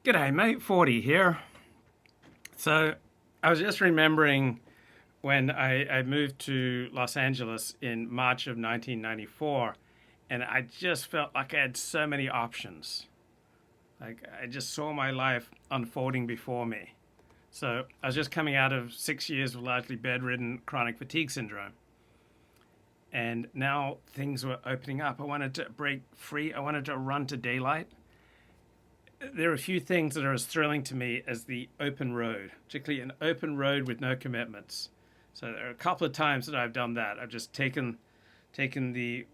G'day, mate. 40 here. So, I was just remembering when I moved to Los Angeles in March of 1994, and I just felt like I had so many options. Like, I just saw my life unfolding before me. So, I was just coming out of 6 years of largely bedridden chronic fatigue syndrome. And now things were opening up. I wanted to break free, I wanted to run to daylight. There are a few things that are as thrilling to me as the open road, particularly an open road with no commitments. So there are a couple of times that I've done that. I've just taken the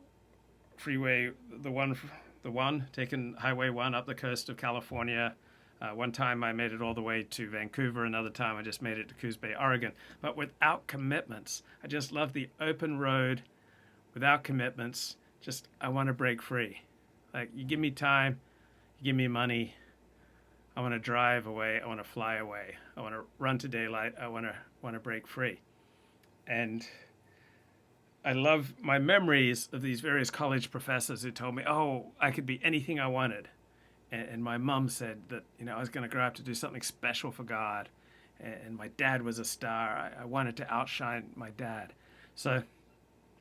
freeway, taken Highway 1 up the coast of California. One time I made it all the way to Vancouver. Another time I just made it to Coos Bay, Oregon. But without commitments. I just love the open road without commitments. Just, I want to break free. Like, you give me time, you give me money. I want to drive away. I want to fly away. I want to run to daylight. I want to break free. And I love my memories of these various college professors who told me, "Oh, I could be anything I wanted." And my mom said that I was going to grow up to do something special for God. And my dad was a star. I wanted to outshine my dad. So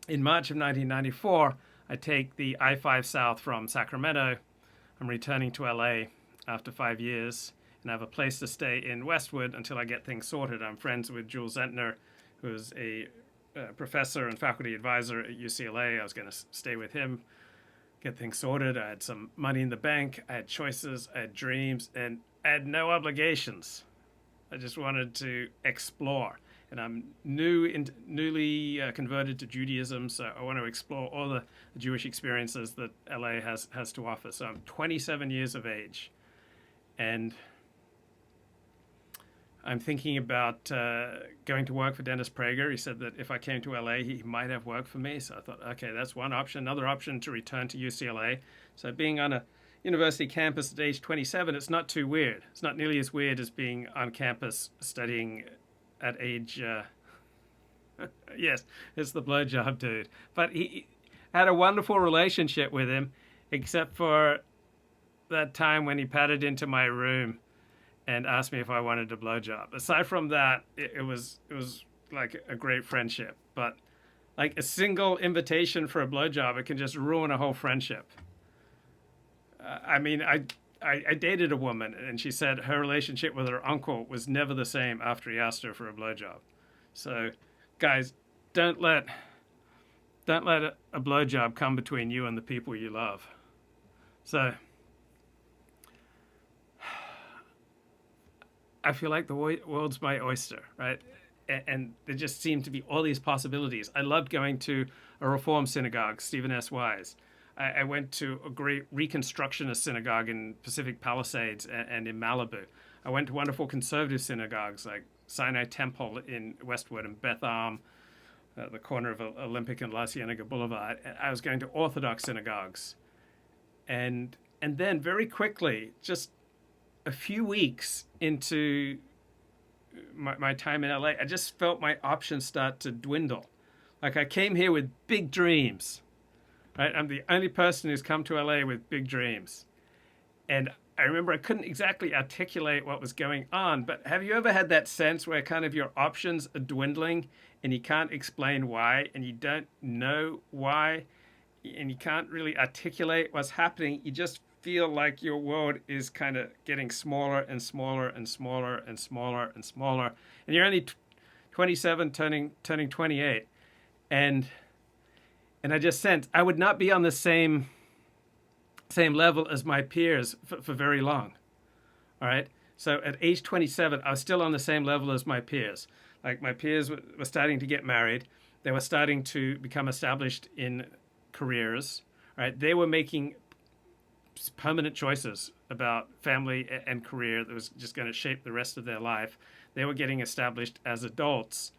in March of 1994, I take the I-5 south from Sacramento. I'm returning to LA after 5 years, and I have a place to stay in Westwood until I get things sorted. I'm friends with Jules Zentner, who's a professor and faculty advisor at UCLA. I was going to stay with him, get things sorted. I had some money in the bank. I had choices. I had dreams, and I had no obligations. I just wanted to explore. And I'm newly converted to Judaism, so I want to explore all the Jewish experiences that LA has to offer. So I'm 27 years of age, and I'm thinking about going to work for Dennis Prager. He said that if I came to LA, he might have work for me. So I thought, okay, that's one option. Another option, to return to UCLA. So being on a university campus at age 27, it's not too weird. It's not nearly as weird as being on campus studying at age, yes, it's the blowjob dude. But he had a wonderful relationship with him, except for that time when he padded into my room and asked me if I wanted a blowjob. Aside from that, it was like a great friendship. But like a single invitation for a blowjob, it can just ruin a whole friendship. I mean, I dated a woman, and she said her relationship with her uncle was never the same after he asked her for a blowjob. So, guys, don't let a blowjob come between you and the people you love. So, I feel like the world's my oyster, right? And there just seem to be all these possibilities. I loved going to a Reform synagogue, Stephen S. Wise. I went to a great Reconstructionist synagogue in Pacific Palisades and in Malibu. I went to wonderful conservative synagogues like Sinai Temple in Westwood and Beth Am, the corner of Olympic and La Cienega Boulevard. I was going to Orthodox synagogues. And then very quickly, just a few weeks into my time in LA, I just felt my options start to dwindle. Like, I came here with big dreams. Right? I'm the only person who's come to LA with big dreams. And I remember I couldn't exactly articulate what was going on, but have you ever had that sense where kind of your options are dwindling and you can't explain why, and you don't know why, and you can't really articulate what's happening? You just feel like your world is kind of getting smaller and smaller and smaller and smaller and smaller. And you're only 27, turning 28. And I just sensed I would not be on the same level as my peers for very long. All right. So at age 27, I was still on the same level as my peers. Like, my peers were starting to get married. They were starting to become established in careers. Right. They were making permanent choices about family and career that was just going to shape the rest of their life. They were getting established as adults.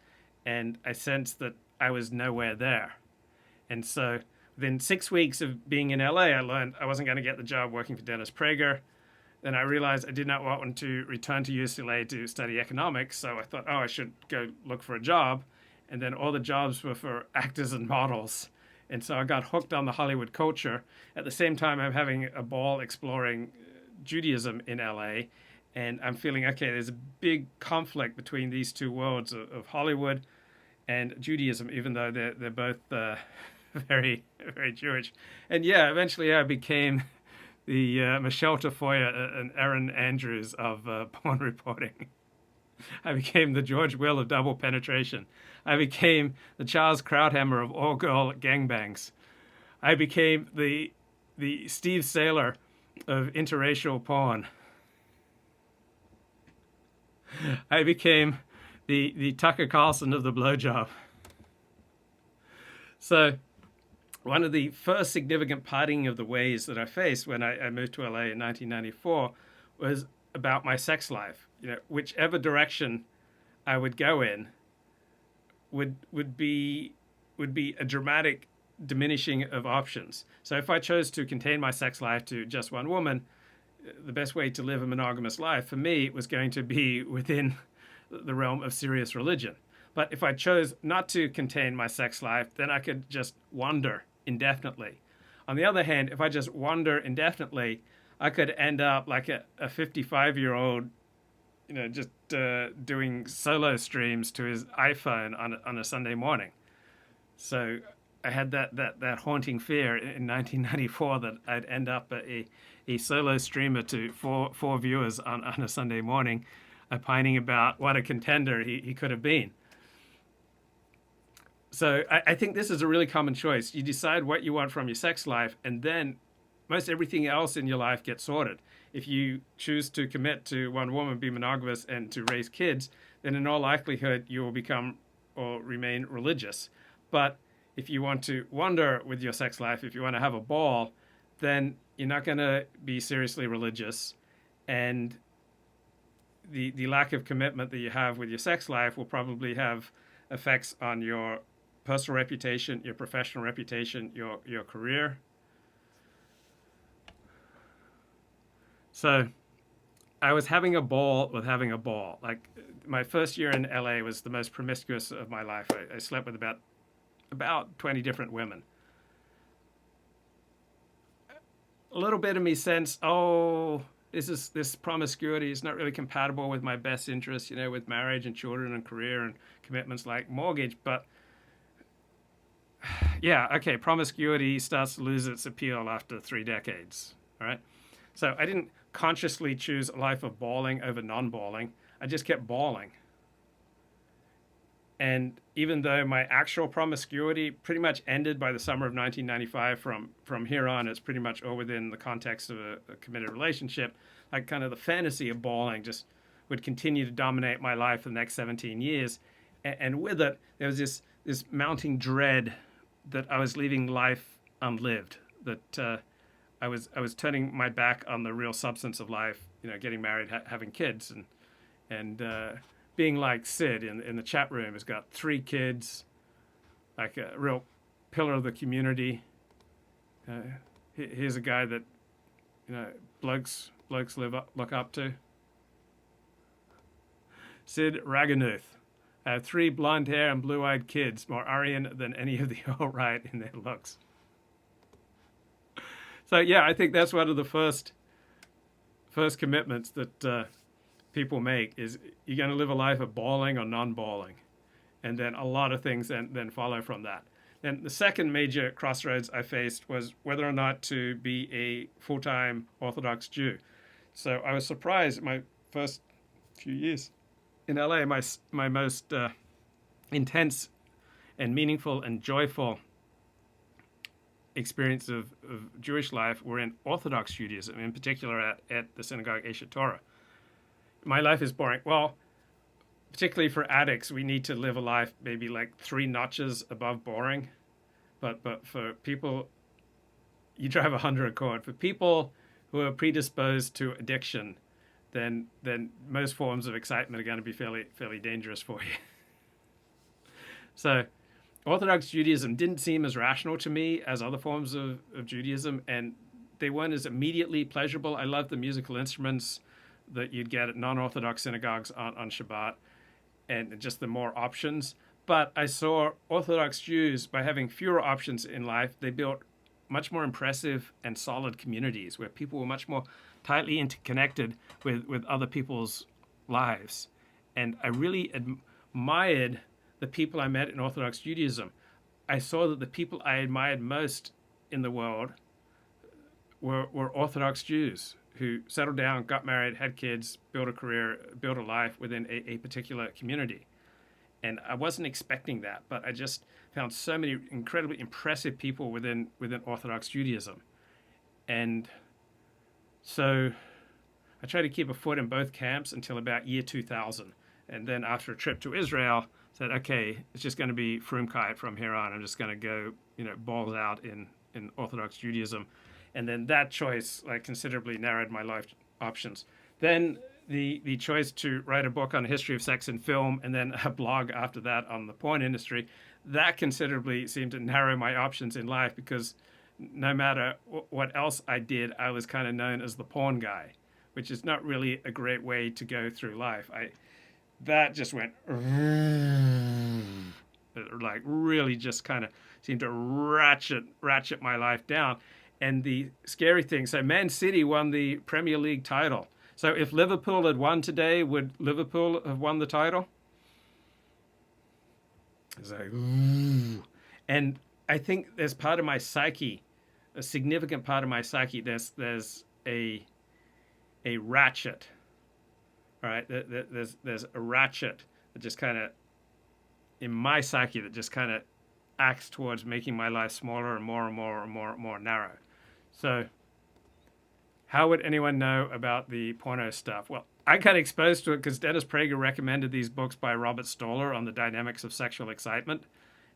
And I sensed that I was nowhere there. And so within 6 weeks of being in LA, I learned I wasn't going to get the job working for Dennis Prager. Then I realized I did not want to return to UCLA to study economics. So I thought, oh, I should go look for a job. And then all the jobs were for actors and models. And so I got hooked on the Hollywood culture. At the same time, I'm having a ball exploring Judaism in LA, and I'm feeling okay. There's a big conflict between these two worlds of Hollywood and Judaism, even though they're both very very Jewish. And yeah, eventually I became the Michelle Tafoya and Erin Andrews of porn reporting. I became the George Will of double penetration. I became the Charles Krauthammer of all girl gangbangs. I became the Steve Saylor of interracial porn. I became the Tucker Carlson of the blowjob. So one of the first significant parting of the ways that I faced when I moved to LA in 1994 was about my sex life. You know, whichever direction I would go in would be a dramatic diminishing of options. So if I chose to contain my sex life to just one woman, the best way to live a monogamous life for me was going to be within the realm of serious religion. But if I chose not to contain my sex life, then I could just wander indefinitely. On the other hand, if I just wander indefinitely, I could end up like a 55-year-old, you know, just doing solo streams to his iPhone on a Sunday morning. So I had that haunting fear in 1994 that I'd end up a solo streamer to four viewers on a Sunday morning, opining about what a contender he could have been. So I think this is a really common choice. You decide what you want from your sex life, and then most everything else in your life gets sorted. If you choose to commit to one woman, be monogamous, and to raise kids, then in all likelihood you will become or remain religious. But if you want to wander with your sex life, if you want to have a ball, then you're not going to be seriously religious. And the lack of commitment that you have with your sex life will probably have effects on your personal reputation, your professional reputation, your career. So I was having a ball with having a ball. Like my first year in LA was the most promiscuous of my life. I slept with about 20 different women. A little bit of me sensed, oh, this promiscuity is not really compatible with my best interests, you know, with marriage and children and career and commitments like mortgage. But yeah, okay, promiscuity starts to lose its appeal after 3 decades, all right? So I didn't consciously choose a life of balling over non-balling. I just kept balling. And even though my actual promiscuity pretty much ended by the summer of 1995, from here on, it's pretty much all within the context of a committed relationship, like kind of the fantasy of balling just would continue to dominate my life for the next 17 years. And with it, there was this mounting dread that I was leaving life unlived, that I was turning my back on the real substance of life, you know, getting married, having kids, and being like Sid in the chat room, has got 3 kids, like a real pillar of the community. Here's a guy that, you know, blokes look up to. Sid Raganuth. I have 3 blonde hair and blue-eyed kids, more Aryan than any of the alt-right in their looks. So yeah, I think that's one of the first commitments that people make is you're going to live a life of balling or non-balling, and then a lot of things then follow from that. And the second major crossroads I faced was whether or not to be a full-time Orthodox Jew. So I was surprised my first few years in LA, my most intense and meaningful and joyful experience of Jewish life were in Orthodox Judaism, in particular at the synagogue Eshet Torah. My life is boring. Well, particularly for addicts, we need to live a life maybe like 3 notches above boring. But for people, you drive 100 accord. For people who are predisposed to addiction, then most forms of excitement are going to be fairly dangerous for you. So Orthodox Judaism didn't seem as rational to me as other forms of Judaism, and they weren't as immediately pleasurable. I loved the musical instruments that you'd get at non-Orthodox synagogues on Shabbat, and just the more options. But I saw Orthodox Jews, by having fewer options in life, they built much more impressive and solid communities where people were much more tightly interconnected with other people's lives. And I really admired the people I met in Orthodox Judaism. I saw that the people I admired most in the world were Orthodox Jews who settled down, got married, had kids, built a career, built a life within a particular community. And I wasn't expecting that, but I just found so many incredibly impressive people within Orthodox Judaism. And so I tried to keep a foot in both camps until about year 2000. And then after a trip to Israel, said, okay, it's just going to be Frumkeit from here on. I'm just going to go, balls out in Orthodox Judaism. And then that choice considerably narrowed my life options. Then the choice to write a book on the history of sex and film, and then a blog after that on the porn industry, that considerably seemed to narrow my options in life, because no matter what else I did, I was kind of known as the porn guy, which is not really a great way to go through life. That just went really just kind of seemed to ratchet my life down. And the scary thing, so Man City won the Premier League title. So if Liverpool had won today, would Liverpool have won the title? It's like, ooh. And I think there's part of my psyche, a significant part of my psyche, there's a ratchet. All right, there's a ratchet that just kind of, in my psyche, that just kind of acts towards making my life smaller and more narrow. So how would anyone know about the porno stuff? Well, I got exposed to it because Dennis Prager recommended these books by Robert Stoller on the dynamics of sexual excitement.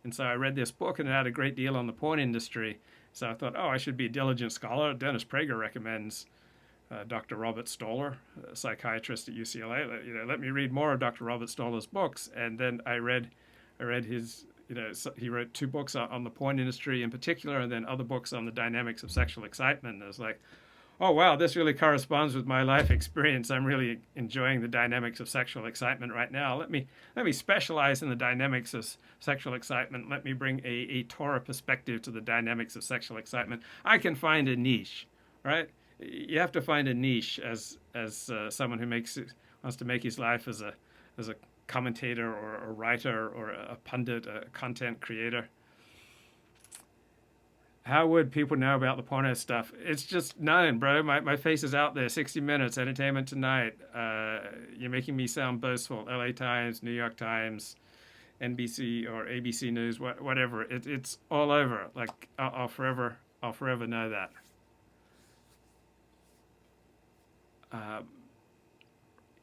And so I read this book, and it had a great deal on the porn industry. So I thought, I should be a diligent scholar. Dennis Prager recommends Dr. Robert Stoller, a psychiatrist at UCLA. Let me read more of Dr. Robert Stoller's books. And then I read his, he wrote 2 books on the porn industry in particular, and then other books on the dynamics of sexual excitement. And I was like, oh, wow, this really corresponds with my life experience. I'm really enjoying the dynamics of sexual excitement right now. Let me specialize in the dynamics of sexual excitement. Let me bring a Torah perspective to the dynamics of sexual excitement. I can find a niche, right? You have to find a niche as someone who wants to make his life as a commentator or a writer or a pundit, a content creator. How would people know about the porno stuff? It's just known, bro. My face is out there. 60 Minutes, Entertainment Tonight. You're making me sound boastful. LA Times, New York Times, NBC or ABC News, whatever. It's all over. Like I'll forever know that.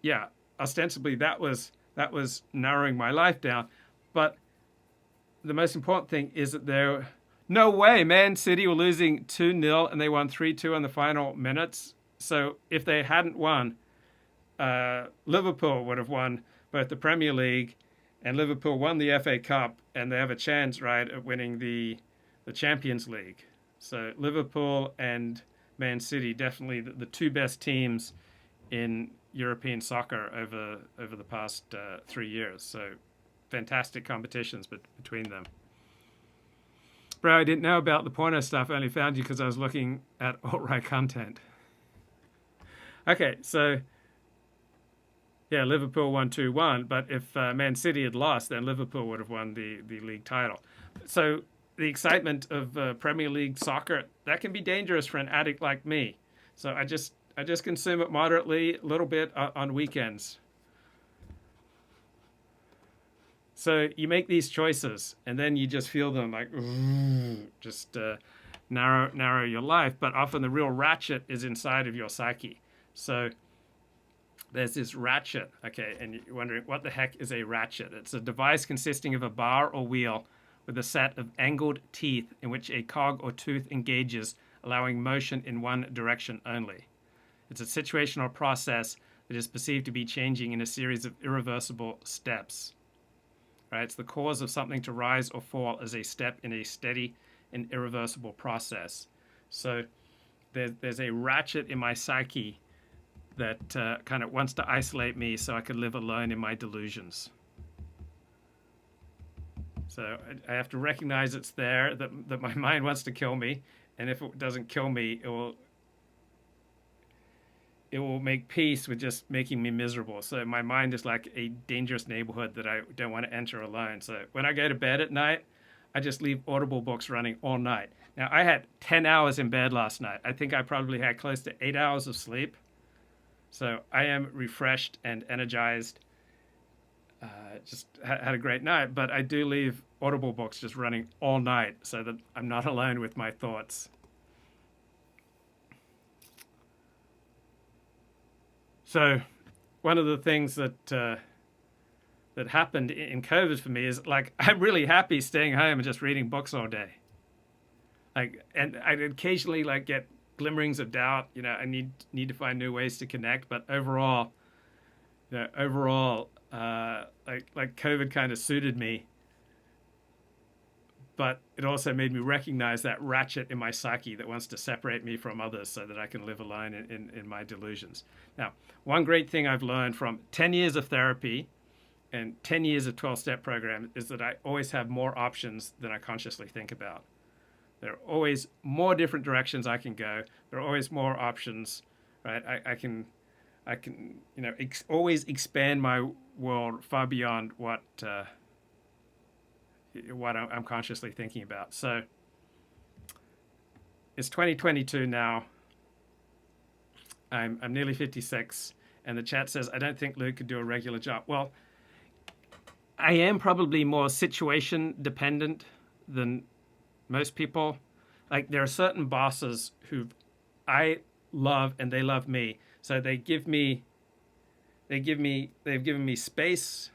Yeah, ostensibly that was narrowing my life down, but the most important thing is that no way, Man City were losing 2-0 and they won 3-2 in the final minutes. So if they hadn't won, Liverpool would have won both the Premier League, and Liverpool won the FA Cup, and they have a chance, right, at winning the Champions League. So Liverpool and Man City, definitely the 2 best teams in European soccer over the past 3 years. So fantastic competitions between them. Bro, I didn't know about the porno stuff. I only found you because I was looking at alt-right content. Okay, so yeah, Liverpool won 2-1, but if Man City had lost, then Liverpool would have won the league title. So the excitement of Premier League soccer, that can be dangerous for an addict like me. So I just consume it moderately, a little bit on weekends. So you make these choices, and then you just feel them like, just narrow your life. But often the real ratchet is inside of your psyche. So there's this ratchet, okay, and you're wondering, what the heck is a ratchet? It's a device consisting of a bar or wheel with a set of angled teeth in which a cog or tooth engages, allowing motion in one direction only. It's a situational process that is perceived to be changing in a series of irreversible steps. Right? It's the cause of something to rise or fall as a step in a steady and irreversible process. So there's a ratchet in my psyche that kind of wants to isolate me so I could live alone in my delusions. So I have to recognize it's there, that my mind wants to kill me, and if it doesn't kill me, it will make peace with just making me miserable. So my mind is like a dangerous neighborhood that I don't want to enter alone. So when I go to bed at night, I just leave Audible books running all night. Now, I had 10 hours in bed last night. I think I probably had close to 8 hours of sleep. So I am refreshed and energized. Just had a great night, but I do leave Audible books just running all night so that I'm not alone with my thoughts. So one of the things that happened in COVID for me is like I'm really happy staying home and just reading books all day. Like, and I occasionally like get glimmerings of doubt. I need to find new ways to connect, but overall, like COVID kind of suited me, but it also made me recognize that ratchet in my psyche that wants to separate me from others so that I can live alone in my delusions. Now, one great thing I've learned from 10 years of therapy and 10 years of 12-step program is that I always have more options than I consciously think about. There are always more different directions I can go. There are always more options, right? I can always expand my world far beyond what I'm consciously thinking about. So it's 2022 now. I'm nearly 56, and the chat says, I don't think Luke could do a regular job. Well, I am probably more situation dependent than most people. Like, there are certain bosses who I love and they love me. So they've given me space,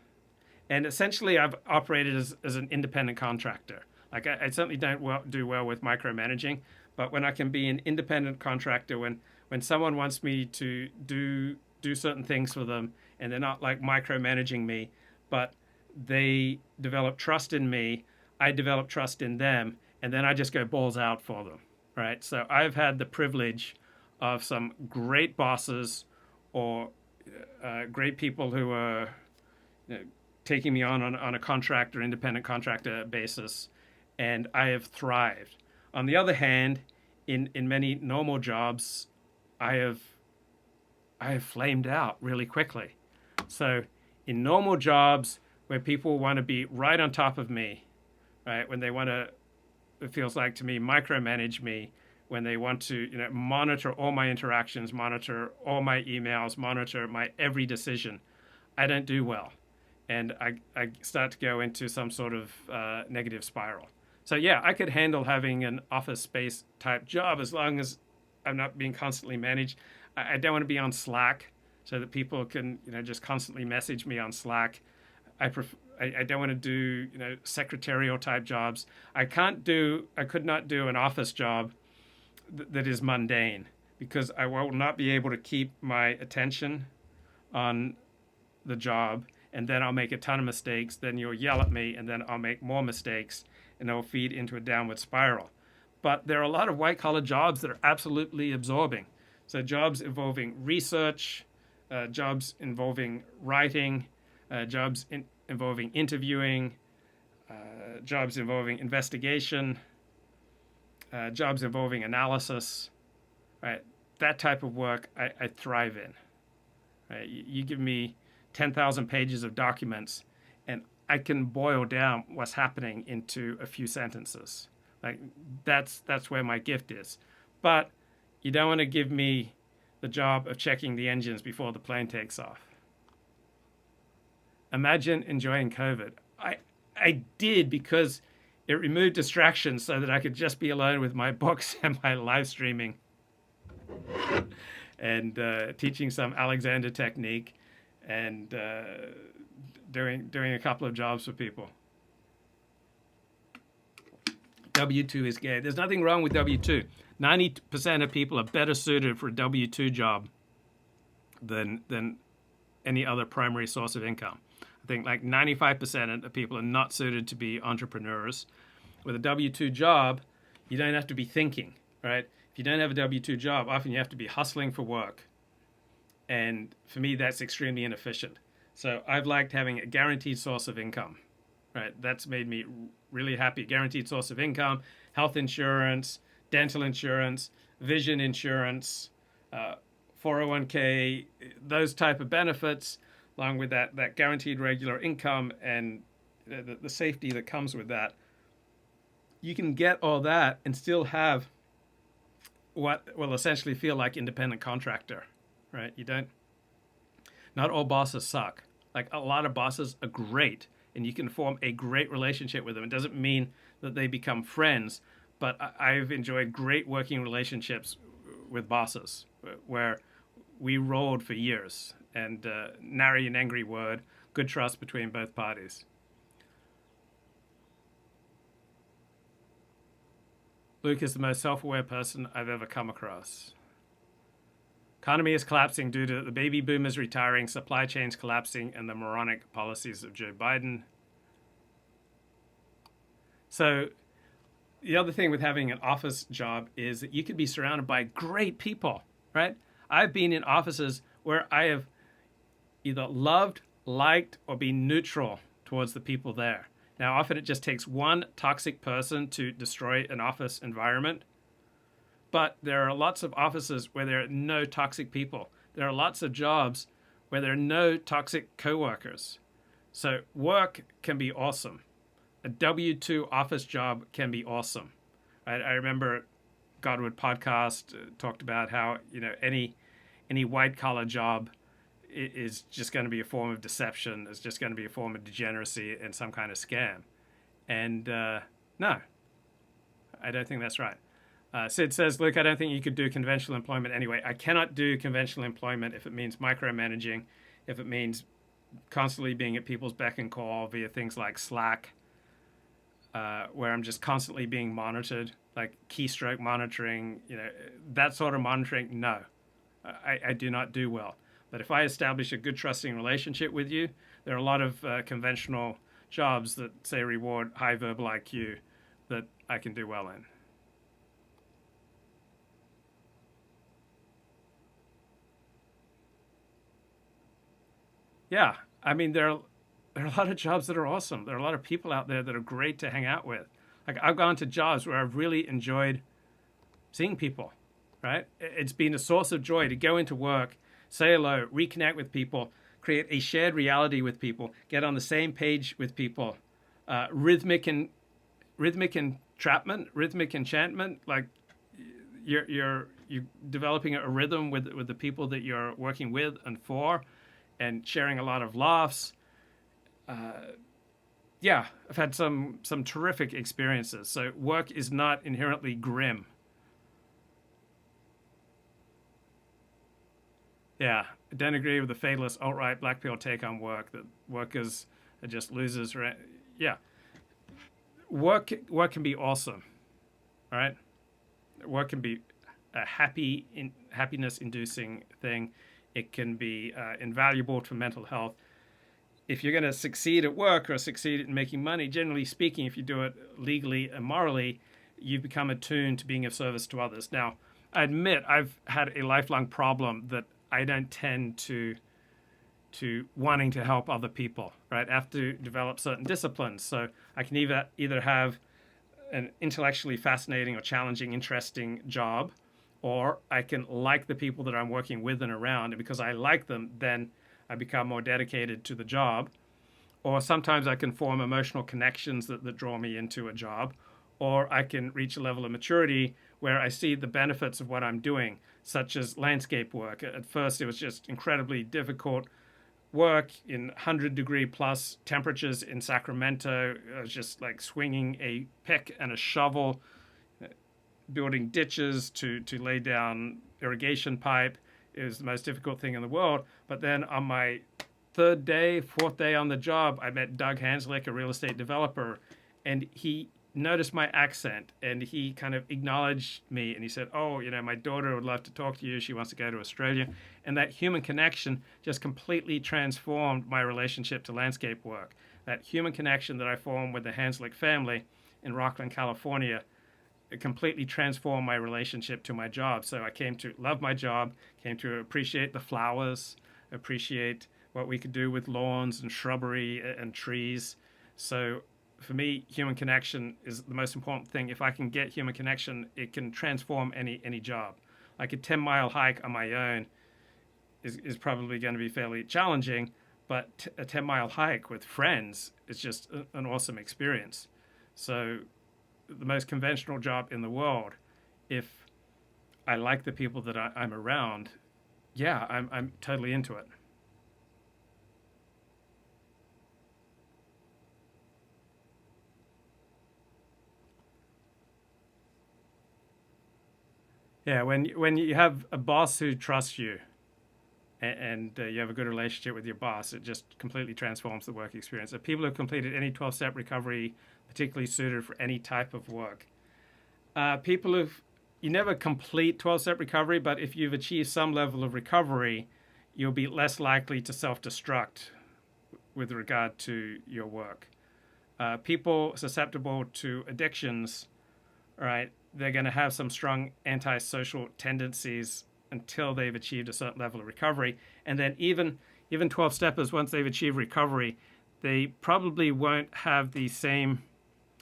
and essentially I've operated as an independent contractor. Like, I certainly don't do well with micromanaging, but when I can be an independent contractor, when someone wants me to do certain things for them, and they're not like micromanaging me, but they develop trust in me, I develop trust in them, and then I just go balls out for them, right? So I've had the privilege of some great bosses or great people who are taking me on a contract or independent contractor basis, and I have thrived. On the other hand, in many normal jobs, I have flamed out really quickly. So in normal jobs where people want to be right on top of me, right, when they want to, it feels like to me, micromanage me, when they want to monitor all my interactions, monitor all my emails, monitor my every decision, I don't do well. And I start to go into some sort of negative spiral. So yeah, I could handle having an office space type job as long as I'm not being constantly managed. I don't want to be on Slack so that people can just constantly message me on Slack. I don't want to do secretarial type jobs. I could not do an office job that is mundane, because I will not be able to keep my attention on the job, and then I'll make a ton of mistakes, then you'll yell at me, and then I'll make more mistakes, and it'll feed into a downward spiral. But there are a lot of white-collar jobs that are absolutely absorbing. So jobs involving research, jobs involving writing, jobs involving interviewing, jobs involving investigation, jobs involving analysis, right? That type of work I thrive in. Right? You give me 10,000 pages of documents, and I can boil down what's happening into a few sentences. Like, that's where my gift is. But you don't want to give me the job of checking the engines before the plane takes off. Imagine enjoying COVID. I did, because it removed distractions so that I could just be alone with my books and my live streaming and teaching some Alexander technique and doing a couple of jobs for people. W-2 is gay. There's nothing wrong with W-2. 90% of people are better suited for a W-2 job than any other primary source of income. I think like 95% of people are not suited to be entrepreneurs. With a W-2 job, you don't have to be thinking, right? If you don't have a W-2 job, often you have to be hustling for work. And for me, that's extremely inefficient. So I've liked having a guaranteed source of income, right? That's made me really happy. Guaranteed source of income, health insurance, dental insurance, vision insurance, 401k, those type of benefits, along with that guaranteed regular income and the safety that comes with that. You can get all that and still have what will essentially feel like independent contractor, right? You don't. Not all bosses suck. Like a lot of bosses are great, and you can form a great relationship with them. It doesn't mean that they become friends, but I've enjoyed great working relationships with bosses where we rolled for years, and nary an angry word, good trust between both parties. Luke is the most self-aware person I've ever come across. Economy is collapsing due to the baby boomers retiring, supply chains collapsing, and the moronic policies of Joe Biden. So the other thing with having an office job is that you could be surrounded by great people, right? I've been in offices where I have either loved, liked, or been neutral towards the people there. Now, often it just takes one toxic person to destroy an office environment. But there are lots of offices where there are no toxic people. There are lots of jobs where there are no toxic coworkers. So work can be awesome. A W-2 office job can be awesome. I remember Godwood podcast talked about how any white collar job is just going to be a form of deception. It's just going to be a form of degeneracy and some kind of scam. And no, I don't think that's right. Sid says, Luke, I don't think you could do conventional employment anyway. I cannot do conventional employment if it means micromanaging, if it means constantly being at people's beck and call via things like Slack, where I'm just constantly being monitored, like keystroke monitoring, that sort of monitoring. No, I do not do well. But if I establish a good trusting relationship with you, there are a lot of conventional jobs that say reward high verbal IQ that I can do well in. Yeah, I mean, there are a lot of jobs that are awesome. There are a lot of people out there that are great to hang out with. Like I've gone to jobs where I've really enjoyed seeing people, right? It's been a source of joy to go into work, say hello, reconnect with people, create a shared reality with people, get on the same page with people, rhythmic enchantment. Like you're developing a rhythm with the people that you're working with and for, and sharing a lot of laughs. Yeah, I've had some terrific experiences. So work is not inherently grim. Yeah, I don't agree with the fatalist alt-right black pill take on work, that workers are just losers. Right? Yeah, work can be awesome. All right, work can be a happiness-inducing thing. It can be invaluable for mental health. If you're going to succeed at work or succeed in making money, generally speaking, if you do it legally and morally, you become attuned to being of service to others. Now, I admit I've had a lifelong problem that I don't tend to wanting to help other people, right? I have to develop certain disciplines. So I can either have an intellectually fascinating or challenging, interesting job, or I can like the people that I'm working with and around, and because I like them, then I become more dedicated to the job. Or sometimes I can form emotional connections that draw me into a job, or I can reach a level of maturity where I see the benefits of what I'm doing, such as landscape work. At first, it was just incredibly difficult work in 100-degree plus temperatures in Sacramento. I was just like swinging a pick and a shovel, building ditches to lay down irrigation pipe. It was the most difficult thing in the world. But then on my fourth day on the job, I met Doug Hanslick, a real estate developer, and he noticed my accent and he kind of acknowledged me and he said, oh, my daughter would love to talk to you. She wants to go to Australia. And that human connection just completely transformed my relationship to landscape work. That human connection that I formed with the Hanslick family in Rockland, California, it completely transformed my relationship to my job. So I came to love my job, came to appreciate the flowers, appreciate what we could do with lawns and shrubbery and trees. So for me, human connection is the most important thing. If I can get human connection, it can transform any job. Like a 10-mile hike on my own is probably going to be fairly challenging, but a 10-mile hike with friends is just an awesome experience. So the most conventional job in the world, if I like the people that I'm around, yeah, I'm totally into it. Yeah, when you have a boss who trusts you, and you have a good relationship with your boss, it just completely transforms the work experience. So people who've completed any 12-step recovery, particularly suited for any type of work. People who've you never complete 12-step recovery, but if you've achieved some level of recovery, you'll be less likely to self-destruct with regard to your work. People susceptible to addictions, right, they're going to have some strong antisocial tendencies until they've achieved a certain level of recovery. And then even 12-steppers, once they've achieved recovery, they probably won't have the same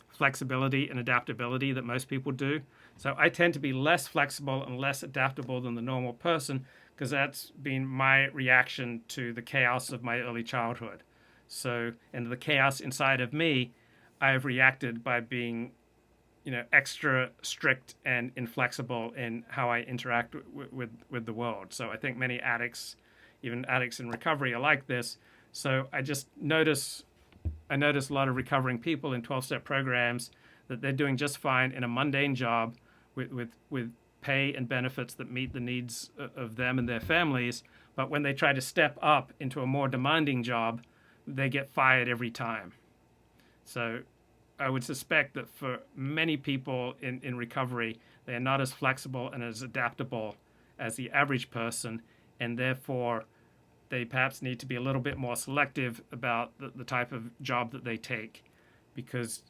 flexibility and adaptability that most people do. So I tend to be less flexible and less adaptable than the normal person because that's been my reaction to the chaos of my early childhood. So, and the chaos inside of me, I have reacted by being, extra strict and inflexible in how I interact with the world. So I think many addicts, even addicts in recovery, are like this. So I notice a lot of recovering people in 12-step programs that they're doing just fine in a mundane job with pay and benefits that meet the needs of them and their families. But when they try to step up into a more demanding job, they get fired every time. So I would suspect that for many people in recovery, they are not as flexible and as adaptable as the average person, and therefore they perhaps need to be a little bit more selective about the type of job that they take, because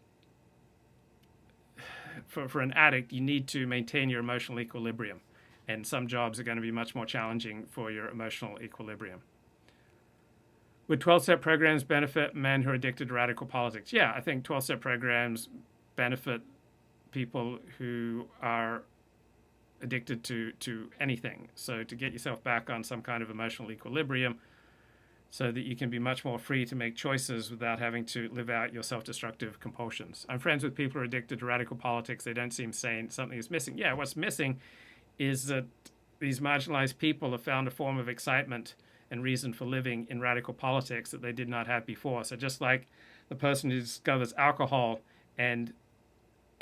for an addict, you need to maintain your emotional equilibrium, and some jobs are going to be much more challenging for your emotional equilibrium. Would 12-step programs benefit men who are addicted to radical politics? Yeah, I think 12-step programs benefit people who are addicted to anything. So to get yourself back on some kind of emotional equilibrium so that you can be much more free to make choices without having to live out your self-destructive compulsions. I'm friends with people who are addicted to radical politics. They don't seem sane. Something is missing. Yeah, what's missing is that these marginalized people have found a form of excitement and reason for living in radical politics that they did not have before. So just like the person who discovers alcohol and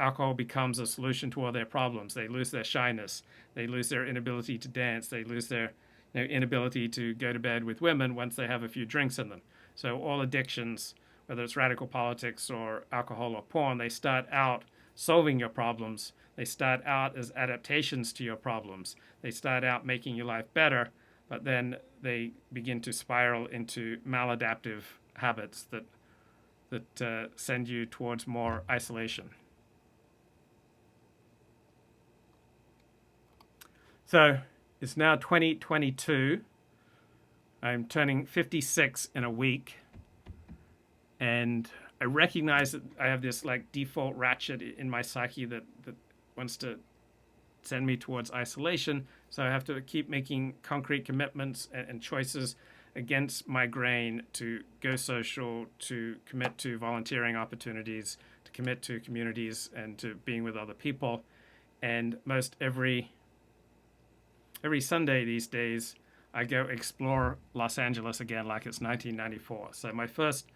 alcohol becomes a solution to all their problems, they lose their shyness, they lose their inability to dance, they lose their inability to go to bed with women once they have a few drinks in them. So all addictions, whether it's radical politics or alcohol or porn, they start out solving your problems. They start out as adaptations to your problems. They start out making your life better, but then they begin to spiral into maladaptive habits that send you towards more isolation. So it's now 2022. I'm turning 56 in a week, and I recognize that I have this like default ratchet in my psyche that wants to send me towards isolation. So I have to keep making concrete commitments and choices against my grain to go social, to commit to volunteering opportunities, to commit to communities, and to being with other people. And most every Sunday these days, I go explore Los Angeles again like it's 1994. So my first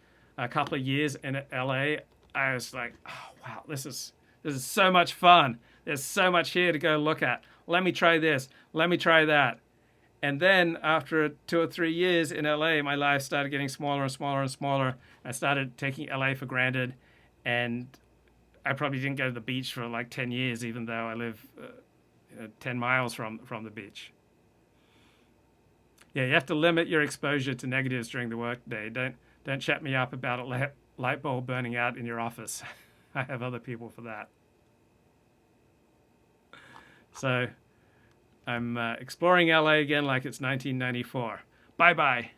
couple of years in LA, I was like, oh, wow, this is so much fun. There's so much here to go look at. Let me try this. Let me try that. And then after 2 or 3 years in LA, my life started getting smaller and smaller and smaller. I started taking LA for granted. And I probably didn't go to the beach for like 10 years, even though I live 10 miles from the beach. Yeah, you have to limit your exposure to negatives during the workday. Don't chat me up about a light bulb burning out in your office. I have other people for that. So I'm exploring LA again like it's 1994. Bye-bye.